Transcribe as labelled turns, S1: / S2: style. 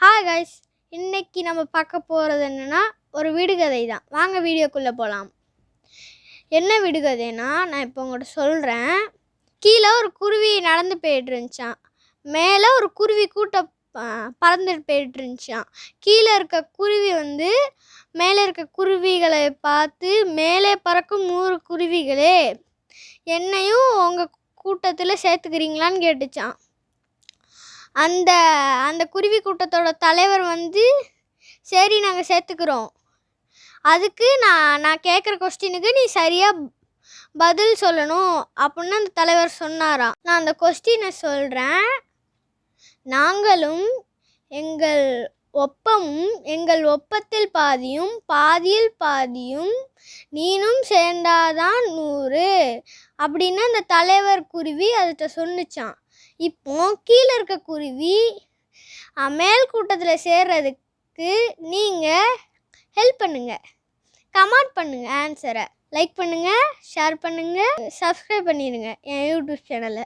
S1: Hi guys, இன்னைக்கு நம்ம பார்க்க போகிறது என்னென்னா ஒரு விடுகதை தான். வாங்க வீடியோக்குள்ளே போகலாம். என்ன விடுகதைன்னா நான் இப்போ உங்கள்கிட்ட சொல்கிறேன். கீழே ஒரு குருவி நடந்து போயிட்டு இருந்துச்சான், மேலே ஒரு குருவி கூட்டம் பறந்துட்டு போயிட்டு இருந்துச்சான். கீழே இருக்க குருவி மேலே இருக்க குருவிகளை பார்த்து, மேலே பறக்கும் 100 குருவிகளே, என்னையும் உங்கள் கூட்டத்தில் சேர்த்துக்கிறீங்களான்னு கேட்டுச்சான். அந்த அந்த குருவி கூட்டத்தோட தலைவர் சரி நாங்கள் சேர்த்துக்கிறோம், அதுக்கு நான் கேட்குற கொஸ்டினுக்கு நீ சரியாக பதில் சொல்லணும் அப்படின்னு அந்த தலைவர் சொன்னாராம். நான் அந்த கொஸ்டினை சொல்கிறேன். நாங்களும் எங்கள் ஒப்பத்தில் பாதியும் பாதியில் பாதியும் நீனும் சேர்ந்தாதான் 100 அப்படின்னு அந்த தலைவர் குருவி அதுகிட்ட சொன்னிச்சான். இப்போ கீழே இருக்க குருவி மேல் கூட்டத்தில் சேர்றதுக்கு நீங்கள் ஹெல்ப் பண்ணுங்கள், கமெண்ட் பண்ணுங்கள், ஆன்சரை லைக் பண்ணுங்கள், ஷேர் பண்ணுங்கள், சப்ஸ்கிரைப் பண்ணிடுங்க என் யூடியூப் சேனலை.